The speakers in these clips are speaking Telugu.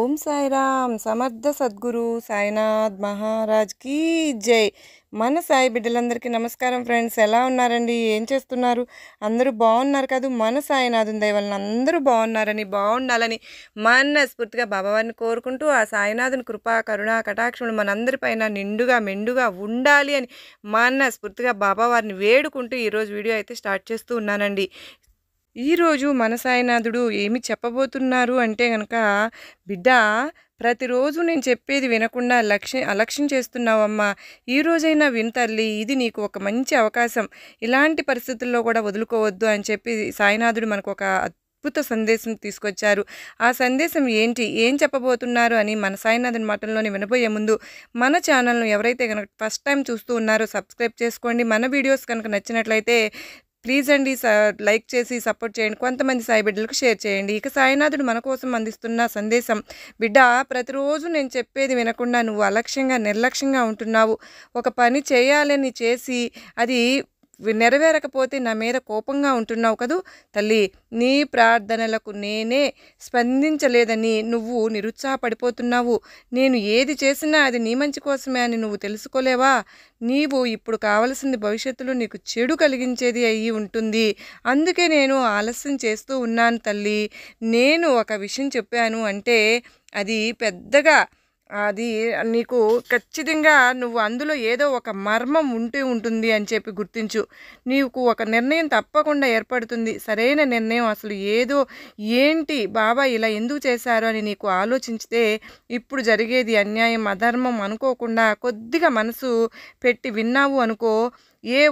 ఓం సాయిరామ్ సమర్థ సద్గురు సాయినాథ్ మహారాజ్ కీ జై. మన సాయి బిడ్డలందరికీ నమస్కారం ఫ్రెండ్స్. ఎలా ఉన్నారండి? ఏం చేస్తున్నారు? అందరూ బాగున్నారు కదా? మన సాయినాథుని దయ వలన అందరూ బాగున్నారని, బాగుండాలని మనస్ఫూర్తిగా బాబావారిని కోరుకుంటూ, ఆ సాయినాథుని కృపా కరుణా కటాక్షములు మనందరిపైన నిండుగా మెండుగా ఉండాలి అని మనస్ఫూర్తిగా బాబావారిని వేడుకుంటూ ఈరోజు వీడియో అయితే స్టార్ట్ చేస్తూ ఉన్నానండి. ఈరోజు మన సాయినాథుడు ఏమి చెప్పబోతున్నారు అంటే గనక, బిడ్డ ప్రతిరోజు నేను చెప్పేది వినకుండా అలక్ష్యం చేస్తున్నావమ్మా, ఈ రోజైనా విను తల్లి, ఇది నీకు ఒక మంచి అవకాశం, ఇలాంటి పరిస్థితుల్లో కూడా వదులుకోవద్దు అని చెప్పి సాయినాథుడు మనకు ఒక అద్భుత సందేశం తీసుకొచ్చారు. ఆ సందేశం ఏంటి, ఏం చెప్పబోతున్నారు అని మన సాయినాథుని మాటల్లోని వినబోయే ముందు మన ఛానల్ను ఎవరైతే కనుక ఫస్ట్ టైం చూస్తూ ఉన్నారో సబ్స్క్రైబ్ చేసుకోండి. మన వీడియోస్ కనుక నచ్చినట్లయితే ప్లీజ్ అండి లైక్ చేసి సపోర్ట్ చేయండి. కొంతమంది సాయి బిడ్డలకు షేర్ చేయండి. ఇక సాయినాథుడు మన కోసం అందిస్తున్న సందేశం, బిడ్డ ప్రతిరోజు నేను చెప్పేది వినకుండా నువ్వు అలక్ష్యంగా నిర్లక్ష్యంగా ఉంటున్నావు. ఒక పని చేయాలని చేసి అది నెరవేరకపోతే నా మీద కోపంగా ఉంటున్నావు కదూ తల్లి. నీ ప్రార్థనలకు నేనే స్పందించలేదని నువ్వు నిరుత్సాహపడిపోతున్నావు. నేను ఏది చేసినా అది నీ మంచి కోసమే అని నువ్వు తెలుసుకోలేవా? నీవు ఇప్పుడు కావలసింది భవిష్యత్తులో నీకు చెడు కలిగించేది అయ్యి ఉంటుంది. అందుకే నేను ఆలస్యం చేస్తూ ఉన్నాను తల్లి. నేను ఒక విషయం చెప్పాను అంటే అది పెద్దగా అది నీకు ఖచ్చితంగా నువ్వు అందులో ఏదో ఒక మర్మం ఉంటుంది అని చెప్పి గుర్తించు. నీకు ఒక నిర్ణయం తప్పకుండా ఏర్పడుతుంది. సరైన నిర్ణయం అసలు ఏదో ఏంటి బాబా ఇలా ఎందుకు చేశారు అని నీకు ఆలోచించితే ఇప్పుడు జరిగేది అన్యాయం అధర్మం అనుకోకుండా కొద్దిగా మనసు పెట్టి విన్నావు అనుకో,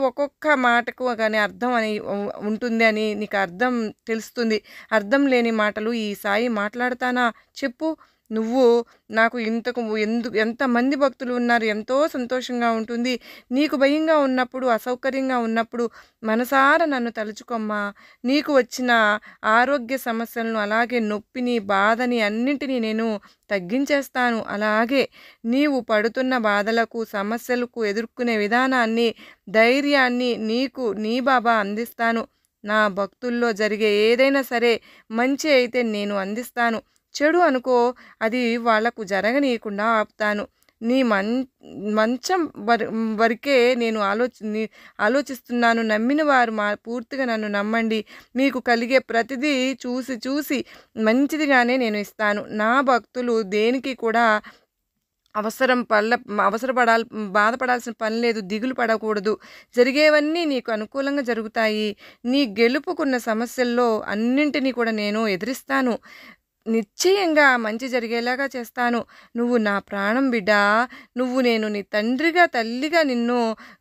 ఒక్కొక్క మాటకు కానీ అర్థం అని ఉంటుంది అని నీకు అర్థం తెలుస్తుంది. అర్థం లేని మాటలు ఈ సాయి మాట్లాడతానా చెప్పు? నువ్వు నాకు ఎంతమంది భక్తులు ఉన్నారు, ఎంతో సంతోషంగా ఉంటుంది. నీకు భయంగా ఉన్నప్పుడు అసౌకర్యంగా ఉన్నప్పుడు మనసారా నన్ను తలుచుకోమ్మా. నీకు వచ్చిన ఆరోగ్య సమస్యలను అలాగే నొప్పిని బాధని అన్నింటినీ నేను తగ్గించేస్తాను. అలాగే నీవు పడుతున్న బాధలకు సమస్యలకు ఎదుర్కొనే విధానాన్ని ధైర్యాన్ని నీకు నీ బాబా అందిస్తాను. నా భక్తుల్లో జరిగే ఏదైనా సరే మంచి అయితే నేను అందిస్తాను, చెడు అనుకో అది వాళ్లకు జరగనీయకుండా ఆపుతాను. నీ మంచం వరకే నేను ఆలోచిస్తున్నాను. నమ్మిన వారు పూర్తిగా నన్ను నమ్మండి. మీకు కలిగే ప్రతిదీ చూసి మంచిదిగానే నేను ఇస్తాను. నా భక్తులు దేనికి కూడా బాధపడాల్సిన పని లేదు. దిగులు పడకూడదు. జరిగేవన్నీ నీకు అనుకూలంగా జరుగుతాయి. నీ గెలుపుకున్న సమస్యల్లో అన్నింటినీ కూడా నేను ఎదిరిస్తాను. నిశ్చయంగా మంచి జరిగేలాగా చేస్తాను. నువ్వు నా ప్రాణం బిడ్డ. నేను నీ తండ్రిగా తల్లిగా నిన్ను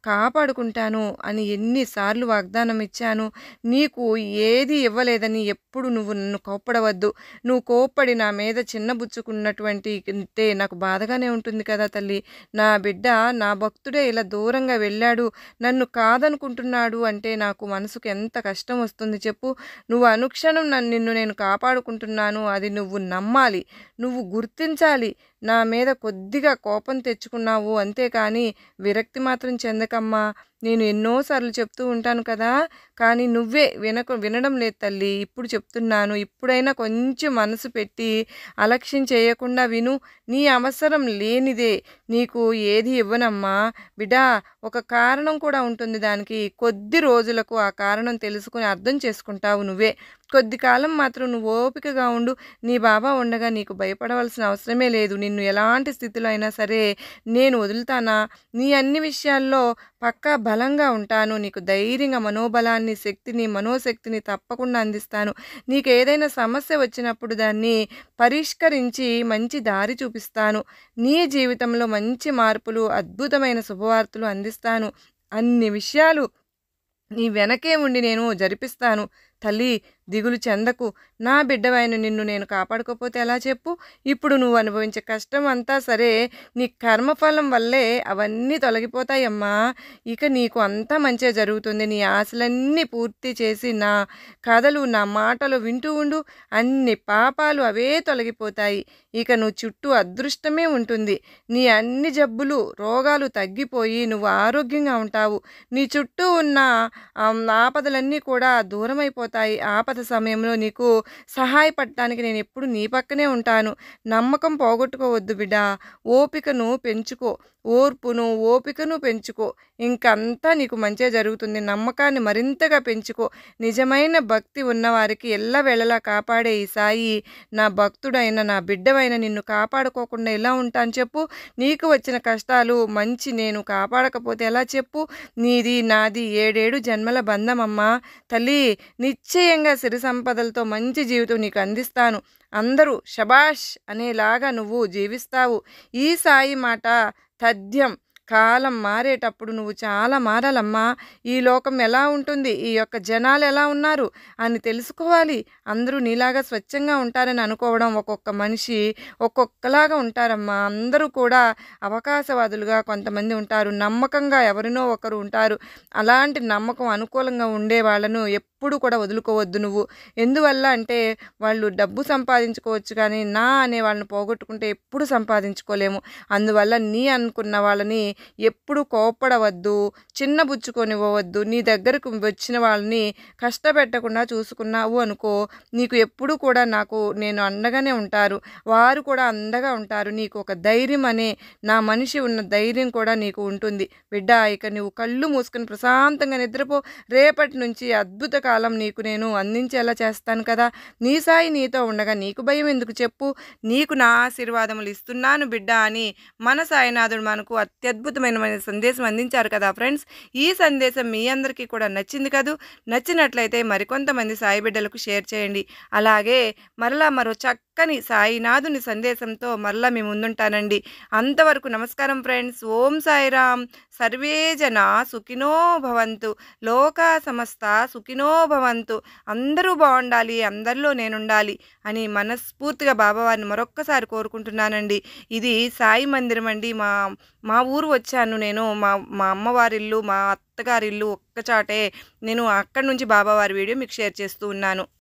కాపాడుకుంటాను అని ఎన్నిసార్లు వాగ్దానం ఇచ్చాను. నీకు ఏది ఇవ్వలేదని ఎప్పుడు నువ్వు నన్ను కోప్పడవద్దు. నువ్వు కోప్పడి నా మీద చిన్నబుచ్చుకున్నటువంటి అంటే నాకు బాధగానే ఉంటుంది కదా తల్లి. నా బిడ్డ నా భక్తుడే ఇలా దూరంగా వెళ్ళాడు, నన్ను కాదనుకుంటున్నాడు అంటే నాకు మనసుకు ఎంత కష్టం వస్తుంది చెప్పు. నువ్వు అనుక్షణం నిన్ను నేను కాపాడుకుంటున్నాను, అది నువ్వు నమ్మాలి, నువ్వు గుర్తించాలి. నా మీద కొద్దిగా కోపం తెచ్చుకున్నావు అంతేకాని విరక్తి మాత్రం చెందకమ్మా. నేను ఎన్నోసార్లు చెప్తూ ఉంటాను కదా, కానీ నువ్వే వినడం లేదు తల్లి. ఇప్పుడు చెప్తున్నాను, ఇప్పుడైనా కొంచెం మనసు పెట్టి అలక్ష్యం చేయకుండా విను. నీ అవసరం లేనిదే నీకు ఏది ఇవ్వనమ్మా బిడ్డా. ఒక కారణం కూడా ఉంటుంది దానికి. కొద్ది రోజులకు ఆ కారణం తెలుసుకుని అర్థం చేసుకుంటావు నువ్వే. కొద్ది కాలం మాత్రం నువ్వు ఓపికగా ఉండు. నీ బాబా ఉండగా నీకు భయపడవలసిన అవసరమే లేదు. నిన్ను ఎలాంటి స్థితిలో అయినా సరే నేను వదులుతానా? నీ అన్ని విషయాల్లో పక్కా బలంగా ఉంటాను. నీకు ధైర్యంగా మనోబలాన్ని మనోశక్తిని తప్పకుండా అందిస్తాను. నీకు ఏదైనా సమస్య వచ్చినప్పుడు దాన్ని పరిష్కరించి మంచి దారి చూపిస్తాను. నీ జీవితంలో మంచి మార్పులు అద్భుతమైన శుభవార్తలు అందిస్తాను. అన్ని విషయాలు నీ వెనకే ఉండి నేను జరిపిస్తాను. తల్లి దిగులు చెందకు. నా బిడ్డవైన నిన్ను నేను కాపాడుకోకపోతే ఎలా చెప్పు? ఇప్పుడు నువ్వు అనుభవించే కష్టం అంతా సరే నీ కర్మఫలం వల్లే అవన్నీ తొలగిపోతాయమ్మా. ఇక నీకు అంతా మంచిగా జరుగుతుంది. నీ ఆశలన్నీ పూర్తి చేసి నా కథలు నా మాటలు వింటూ ఉండు. అన్ని పాపాలు అవే తొలగిపోతాయి. ఇక నువ్వు చుట్టూ అదృష్టమే ఉంటుంది. నీ అన్ని జబ్బులు రోగాలు తగ్గిపోయి నువ్వు ఆరోగ్యంగా ఉంటావు. నీ చుట్టూ ఉన్న ఆపదలన్నీ కూడా దూరమైపోతాయి. ఆపద సమయంలో నీకు సహాయపడటానికి నేను ఎప్పుడు నీ పక్కనే ఉంటాను. నమ్మకం పోగొట్టుకోవద్దు బిడ్డ. ఓపికను పెంచుకో. ఓర్పును, ఓపికను పెంచుకో. ఇంకంతా నీకు మంచే జరుగుతుంది. నమ్మకాన్ని మరింతగా పెంచుకో. నిజమైన భక్తి ఉన్నవారికి ఎల్లవేళలా కాపాడే ఈ సాయి నా భక్తుడైన, నా బిడ్డవైన నిన్ను కాపాడుకోకుండా ఎలా ఉంటాను చెప్పు? నీకు వచ్చిన కష్టాలు మంచి నేను కాపాడకపోతే ఎలా చెప్పు? నీది నాది 7 జన్మల బంధమమ్మా. తల్లి, నిశ్చయంగా సిరి సంపదలతో మంచి జీవితం నీకు అందిస్తాను. అందరూ శబాష్ అనేలాగా నువ్వు జీవిస్తావు. ఈ సాయి మాట తథ్యం. కాలం మారేటప్పుడు నువ్వు చాలా మారాలమ్మా. ఈ లోకం ఎలా ఉంటుంది, ఈ యొక్క జనాలు ఎలా ఉన్నారు అని తెలుసుకోవాలి. అందరూ నీలాగా స్వచ్ఛంగా ఉంటారని అనుకోవడం, ఒక్కొక్క మనిషి ఒక్కొక్కలాగా ఉంటారమ్మా. అందరూ కూడా అవకాశవాదులుగా కొంతమంది ఉంటారు. నమ్మకంగా ఎవరినో ఒకరు ఉంటారు. అలాంటి నమ్మకం అనుకూలంగా ఉండే వాళ్ళను ఎప్పుడు కూడా వదులుకోవద్దు నువ్వు. ఎందువల్ల అంటే వాళ్ళు డబ్బు సంపాదించుకోవచ్చు, కానీ నా అనే వాళ్ళని పోగొట్టుకుంటే ఎప్పుడు సంపాదించుకోలేము. అందువల్ల నీ అనుకున్న వాళ్ళని ఎప్పుడు కోప్పడవద్దు, చిన్నబుచ్చుకొనివ్వవద్దు. నీ దగ్గరకు వచ్చిన వాళ్ళని కష్టపెట్టకుండా చూసుకున్నావు అనుకో, నీకు ఎప్పుడు కూడా నేను అండగానే ఉంటారు. వారు కూడా అండగా ఉంటారు. నీకు ఒక ధైర్యం అనే నా మనిషి ఉన్న ధైర్యం కూడా నీకు ఉంటుంది. బిడ్డ, ఇక నువ్వు కళ్ళు మూసుకొని ప్రశాంతంగా నిద్రపో. రేపటి నుంచి అద్భుత కాలం నీకు నేను అందించేలా చేస్తాను కదా. నీ సాయి నీతో ఉండగా నీకు భయం ఎందుకు చెప్పు? నీకు నా ఆశీర్వాదములు ఇస్తున్నాను బిడ్డ అని మన సాయినాథుడు మనకు అత్యద్భుతమైన సందేశం అందించారు కదా ఫ్రెండ్స్. ఈ సందేశం మీ అందరికీ కూడా నచ్చింది కదూ? నచ్చినట్లయితే మరికొంతమంది సాయి బిడ్డలకు షేర్ చేయండి. అలాగే మరలా మరో చక్కని సాయినాథుని సందేశంతో మరలా మీ ముందుంటానండి. అంతవరకు నమస్కారం ఫ్రెండ్స్. ఓం సాయిరామ్. సర్వే జన సుఖినో భవంతు. లోకా సమస్త సుఖినో భవంతు. అందరూ బాగుండాలి, అందరిలో నేనుండాలి అని మనస్ఫూర్తిగా బాబావారిని మరొక్కసారి కోరుకుంటున్నానండి. ఇది సాయి మందిరం అండి. మా ఊరు వచ్చాను నేను. మా అమ్మవారిల్లు, మా అత్తగారిల్లు ఒక్కచాటే. నేను అక్కడి నుంచి బాబావారి వీడియో మీకు షేర్ చేస్తూ ఉన్నాను.